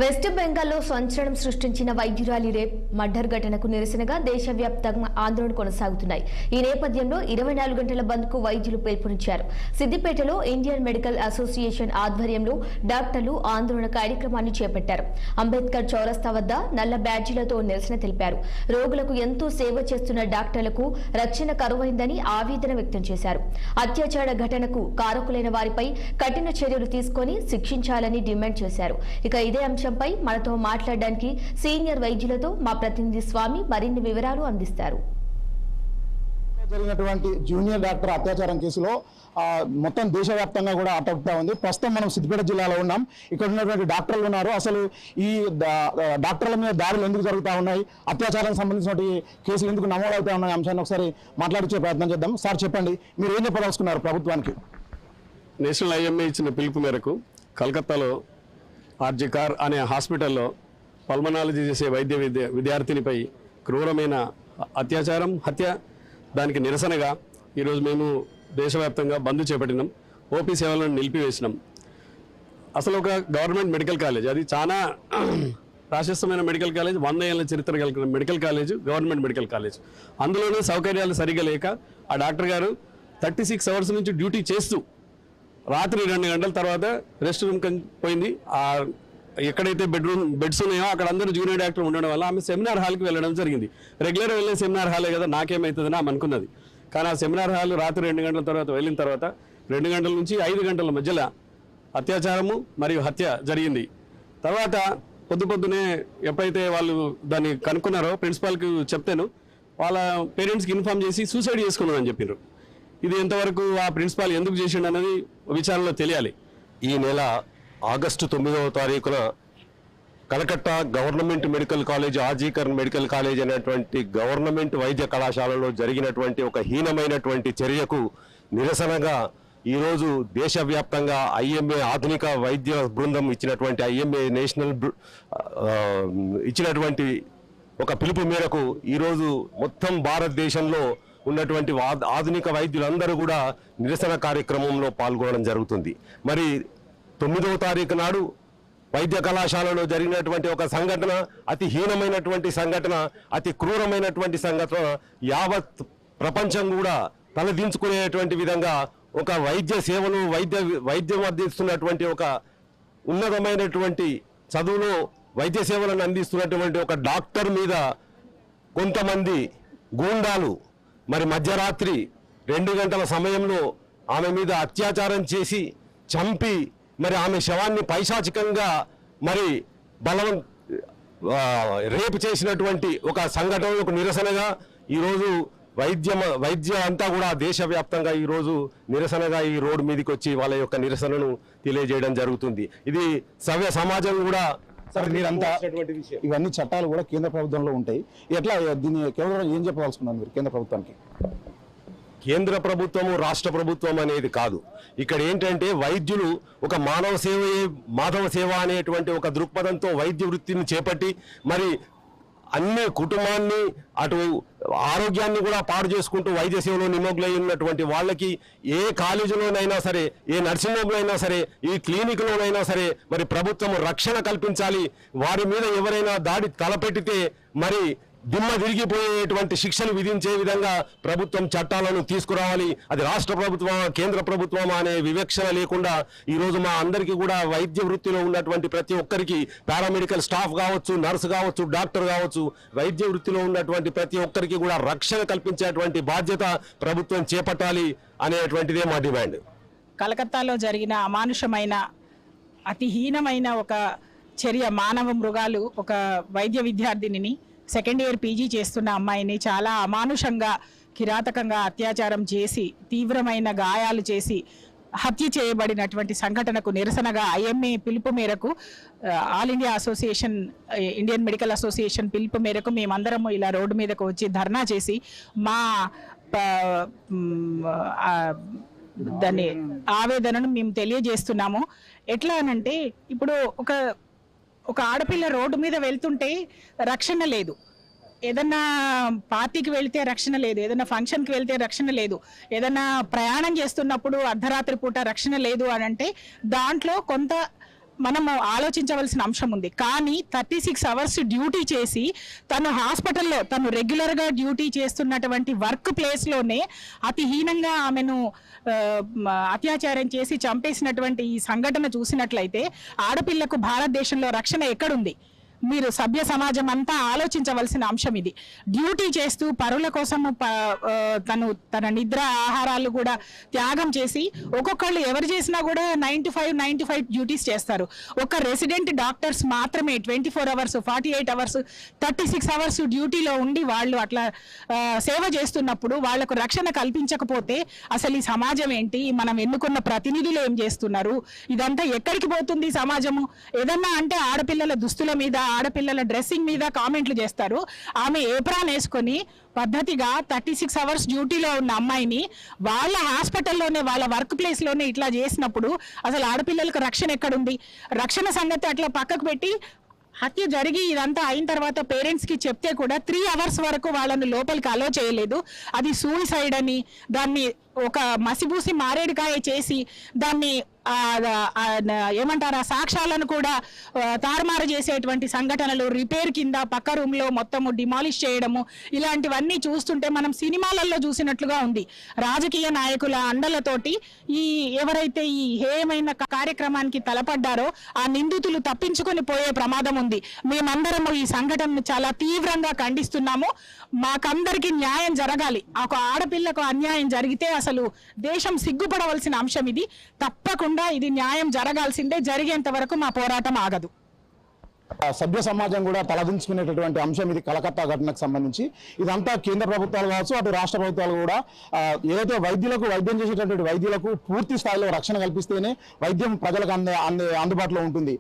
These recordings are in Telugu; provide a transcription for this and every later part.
వెస్ట్ బెంగాల్లో సంచలనం సృష్టించిన వైద్యురాలి రేప్ మర్డర్ ఘటనకు నిరసనగా దేశవ్యాప్తంగా ఆందోళన కొనసాగుతున్నాయి. ఈ నేపథ్యంలో 24 గంటల బంద్కు వైద్యులు పిలుపునిచ్చారు. సిద్దిపేటలో ఇండియన్ మెడికల్ అసోసియేషన్ ఆధ్వర్యంలో డాక్టర్లు ఆందోళన కార్యక్రమాన్ని చేపట్టారు. అంబేద్కర్ చౌరస్తా వద్ద నల్ల బ్యాడ్జీలతో నిరసన తెలిపారు. రోగులకు ఎంతో సేవ చేస్తున్న డాక్టర్లకు రక్షణ కరువైందని ఆవేదన వ్యక్తం చేశారు. అత్యాచార ఘటనకు కారకులైన వారిపై కఠిన చర్యలు తీసుకొని శిక్షించాలని డిమాండ్ చేశారు. ఇక ఇదే అంశంపై మనతో మాట్లాడడానికి సీనియర్ వైద్యులతో మా ప్రతినిధి స్వామి మరిన్ని వివరాలు అందిస్తారు. జరిగినటువంటి జూనియర్ డాక్టర్ అత్యాచారం కేసులో మొత్తం దేశవ్యాప్తంగా కూడా అటకుతా ఉంది. ప్రస్తుతం మనం సిద్దిపేట జిల్లాలో ఉన్నాం. ఇక్కడ ఉన్నటువంటి డాక్టర్లు ఉన్నారు. అసలు ఈ డాక్టర్ల మీద దాడులు ఎందుకు జరుగుతూ ఉన్నాయి, అత్యాచారానికి సంబంధించిన కేసులు ఎందుకు నమోదవుతా ఉన్నాయి అంశాన్ని ఒకసారి మాట్లాడించే ప్రయత్నం చేద్దాం. సార్ చెప్పండి, మీరు ఏం చెప్పదలుచుకున్నారు ప్రభుత్వానికి? నేషనల్ ఐఎంఏ ఇచ్చిన పిలుపు మేరకు కలకత్తాలో ఆర్జీ కార్ అనే హాస్పిటల్లో పల్మనాలజీ చేసే విద్యార్థినిపై క్రూరమైన అత్యాచారం, హత్య, దానికి నిరసనగా ఈరోజు మేము దేశవ్యాప్తంగా బంద్ చేపట్టినాం. ఓపీ సేవలను నిలిపివేసినాం. అసలు ఒక గవర్నమెంట్ మెడికల్ కాలేజ్, అది చాలా ప్రాశస్తమైన మెడికల్ కాలేజ్, 100 ఏళ్ల చరిత్ర కలిగిన medical college, government medical college. అందులోనే సౌకర్యాలు సరిగా లేక ఆ డాక్టర్ గారు 36 అవర్స్ నుంచి డ్యూటీ చేస్తూ రాత్రి 2 గంటల తర్వాత రెస్ట్ రూమ్ పోయింది. ఎక్కడైతే బెడ్స్ ఉన్నాయో అక్కడ అందరూ జూనియర్ డాక్టర్ ఉండడం వల్ల ఆమె సెమినార్ హాల్కి వెళ్ళడం జరిగింది. రెగ్యులర్ వెళ్ళే సెమినార్ హాలే కదా, నాకేమవుతుందని ఆమె అనుకున్నది. కానీ ఆ సెమినార్ హాల్ రాత్రి 2 గంటల తర్వాత వెళ్ళిన తర్వాత 2 గంటల నుంచి 5 గంటల మధ్యలో అత్యాచారము మరియు హత్య జరిగింది. తర్వాత పొద్దునే ఎప్పుడైతే వాళ్ళు దాన్ని కనుక్కున్నారో ప్రిన్సిపాల్కి చెప్తాను, వాళ్ళ పేరెంట్స్కి ఇన్ఫార్మ్ చేసి సూసైడ్ చేసుకున్నారని చెప్పారు. ఇది ఎంతవరకు ఆ ప్రిన్సిపాల్ ఎందుకు చేసిండు అన్నది విచారణలో తెలియాలి. ఈ నెల ఆగస్టు 9వ తారీఖున Calcutta government medical college, RG Kar medical college అనేటువంటి గవర్నమెంట్ వైద్య కళాశాలలో జరిగినటువంటి ఒక హీనమైనటువంటి చర్యకు నిరసనగా ఈరోజు దేశవ్యాప్తంగా ఐఎంఏ ఆధునిక వైద్య బృందం ఇచ్చినటువంటి ఐఎంఏ నేషనల్ ఇచ్చినటువంటి ఒక పిలుపు మేరకు ఈరోజు మొత్తం భారతదేశంలో ఉన్నటువంటి ఆధునిక వైద్యులందరూ కూడా నిరసన కార్యక్రమంలో పాల్గొనడం జరుగుతుంది. మరి 9వ తారీఖు నాడు వైద్య కళాశాలలో జరిగినటువంటి ఒక సంఘటన, అతి హీనమైనటువంటి సంఘటన, అతి క్రూరమైనటువంటి సంఘటన, యావత్ ప్రపంచం కూడా తలదించుకునేటువంటి విధంగా ఒక వైద్య సేవలు వైద్యం అందిస్తున్నటువంటి ఒక ఉన్నతమైనటువంటి చదువులో వైద్య సేవలను అందిస్తున్నటువంటి ఒక డాక్టర్ మీద కొంతమంది గూండాలు మరి మధ్యరాత్రి 2 గంటల సమయంలో ఆమె మీద అత్యాచారం చేసి చంపి మరి ఆమె శవాన్ని పైశాచికంగా మరి రేపు చేసినటువంటి ఒక సంఘటనకు నిరసనగా ఈరోజు వైద్య అంతా కూడా దేశవ్యాప్తంగా ఈరోజు నిరసనగా ఈ రోడ్డు మీదకి వచ్చి వాళ్ళ యొక్క నిరసనను తెలియజేయడం జరుగుతుంది. ఇది సవ్య సమాజం కూడా మీరంతా ఇవన్నీ చట్టాలు కూడా కేంద్ర ప్రభుత్వంలో ఉంటాయి. ఎట్లా దీన్ని కేవలం ఏం చెప్పదలుచుకున్నారు మీరు కేంద్ర ప్రభుత్వానికి? కేంద్ర ప్రభుత్వము రాష్ట్ర ప్రభుత్వం అనేది కాదు. ఇక్కడ ఏంటంటే వైద్యులు ఒక మాధవ సేవ అనేటువంటి ఒక దృక్పథంతో వైద్య వృత్తిని చేపట్టి మరి అన్ని కుటుంబాన్ని అటు ఆరోగ్యాన్ని కూడా పాడు చేసుకుంటూ వైద్య సేవలో నిమగ్నై ఉన్నటువంటి వాళ్ళకి ఏ కాలేజీలోనైనా సరే, ఏ నర్సింగ్ హోమ్లో అయినా సరే, ఈ క్లినిక్లోనైనా సరే మరి ప్రభుత్వం రక్షణ కల్పించాలి. వారి మీద ఎవరైనా దాడి తలపెట్టితే మరి దిమ్మ తిరిగిపోయేటువంటి శిక్షలు విధించే విధంగా ప్రభుత్వం చట్టాలను తీసుకురావాలి. అది రాష్ట్ర ప్రభుత్వం, కేంద్ర ప్రభుత్వం అనే వివక్షణ లేకుండా ఈరోజు మా అందరికీ కూడా వైద్య వృత్తిలో ఉన్నటువంటి ప్రతి ఒక్కరికి, పారామెడికల్ స్టాఫ్ కావచ్చు, నర్సు కావచ్చు, డాక్టర్ కావచ్చు, వైద్య వృత్తిలో ఉన్నటువంటి ప్రతి ఒక్కరికి కూడా రక్షణ కల్పించేటువంటి బాధ్యత ప్రభుత్వం చేపట్టాలి అనేటువంటిదే మా డిమాండ్. కలకత్తాలో జరిగిన అమానుషమైన అతి హీనమైన ఒక చర్య, మానవ మృగాలు ఒక వైద్య విద్యార్థినిని, సెకండ్ ఇయర్ పీజీ చేస్తున్న అమ్మాయిని చాలా అమానుషంగా కిరాతకంగా అత్యాచారం చేసి తీవ్రమైన గాయాలు చేసి హత్య చేయబడినటువంటి సంఘటనకు నిరసనగా ఐఎంఏ పిలుపు మేరకు, all India association, Indian medical association పిలుపు మేరకు మేమందరము ఇలా రోడ్డు మీదకు వచ్చి ధర్నా చేసి మా దాన్ని ఆవేదనను మేము తెలియజేస్తున్నాము. ఎట్లా అనంటే ఇప్పుడు ఒక ఆడపిల్ల రోడ్డు మీద వెళ్తుంటే రక్షణ లేదు, ఏదన్నా పార్టీకి వెళ్తే రక్షణ లేదు, ఏదైనా ఫంక్షన్కి వెళ్తే రక్షణ లేదు, ఏదైనా ప్రయాణం చేస్తున్నప్పుడు అర్ధరాత్రి పూట రక్షణ లేదు అని అంటే దాంట్లో కొంత మనము ఆలోచించవలసిన అంశం ఉంది. కానీ 36 అవర్స్ డ్యూటీ చేసి తను హాస్పిటల్లో తను రెగ్యులర్గా డ్యూటీ చేస్తున్నటువంటి వర్క్ ప్లేస్లోనే అతిహీనంగా ఆమెను అత్యాచారం చేసి చంపేసినటువంటి ఈ సంఘటన చూసినట్లయితే ఆడపిల్లకు భారతదేశంలో రక్షణ ఎక్కడుంది? మీరు సభ్య సమాజం అంతా ఆలోచించవలసిన అంశం ఇది. డ్యూటీ చేస్తూ పరుల కోసము తన నిద్ర ఆహారాలు కూడా త్యాగం చేసి ఒక్కొక్కళ్ళు ఎవరు చేసినా కూడా 95 డ్యూటీస్ చేస్తారు. ఒక రెసిడెంట్ డాక్టర్స్ మాత్రమే 24 అవర్స్ 48 అవర్స్ 36 అవర్స్ డ్యూటీలో ఉండి వాళ్ళు అట్లా సేవ చేస్తున్నప్పుడు వాళ్లకు రక్షణ కల్పించకపోతే అసలు ఈ సమాజం ఏంటి? మనం ఎన్నుకున్న ప్రతినిధులు ఏం చేస్తున్నారు? ఇదంతా ఎక్కడికి పోతుంది సమాజము? ఏదన్నా అంటే ఆడపిల్లల దుస్తుల మీద ఆడపిల్లల డ్రెస్సింగ్ మీద కామెంట్లు చేస్తారు. ఆమె ఏప్రాన్ వేసుకొని పద్ధతిగా 36 అవర్స్ డ్యూటీలో ఉన్న అమ్మాయిని వాళ్ళ హాస్పిటల్లోనే వాళ్ళ వర్క్ ప్లేస్లోనే ఇట్లా చేసినప్పుడు అసలు ఆడపిల్లలకు రక్షణ ఎక్కడుంది? రక్షణ సంగతి అట్లా పక్కకు పెట్టి హత్య జరిగి ఇదంతా అయిన తర్వాత పేరెంట్స్కి చెప్తే కూడా 3 అవర్స్ వరకు వాళ్ళని లోపలికి అలో చేయలేదు. అది సూసైడ్ అని దాన్ని ఒక మసిబూసి మారేడుకాయ చేసి దాన్ని ఏమంటారు ఆ సాక్ష్యాలను కూడా తారుమారు చేసేటువంటి సంఘటనలు, రిపేర్ కింద పక్క రూమ్లో మొత్తము డిమాలిష్ చేయడము, ఇలాంటివన్నీ చూస్తుంటే మనం సినిమాలలో చూసినట్లుగా ఉంది. రాజకీయ నాయకుల అండలతోటి ఎవరైతే ఈ హేయమైన కార్యక్రమానికి తలపడ్డారో ఆ నిందితులు తప్పించుకొని పోయే ప్రమాదం ఉంది. మేమందరము ఈ సంఘటనను చాలా తీవ్రంగా ఖండిస్తున్నాము. మాకందరికీ న్యాయం జరగాలి. ఒక ఆడపిల్లకు అన్యాయం జరిగితే అసలు దేశం సిగ్గుపడవలసిన అంశం ఇది. తప్పకుండా ఇది న్యాయం జరగాల్సిందే. జరిగేంత వరకు మా పోరాటం ఆగదు. సభ్య సమాజం కూడా తలదించుకునేటటువంటి అంశం ఇది. కలకత్తా ఘటనకు సంబంధించి ఇదంతా కేంద్ర ప్రభుత్వాలు కావచ్చు, అటు రాష్ట్ర ప్రభుత్వాలు కూడా ఏదైతే వైద్యం చేసేటటువంటి వైద్యులకు పూర్తి స్థాయిలో రక్షణ కల్పిస్తేనే వైద్యం ప్రజలకు అందుబాటులో ఉంటుంది.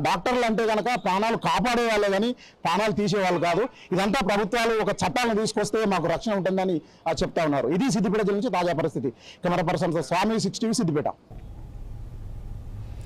డాక్టర్లు అంటే కనుక ప్రాణాలు కాపాడే వాళ్ళే కానీ ప్రాణాలు తీసేవాళ్ళు కాదు. ఇదంతా ప్రభుత్వాలు ఒక చట్టాలను తీసుకొస్తే మాకు రక్షణ ఉంటుందని చెప్తా ఉన్నారు. ఇది సిద్దిపేట జిల్లా నుంచి తాజా పరిస్థితి. కెమెరా పర్సన్ స్వామి 6 టీవీ సిద్దిపేట.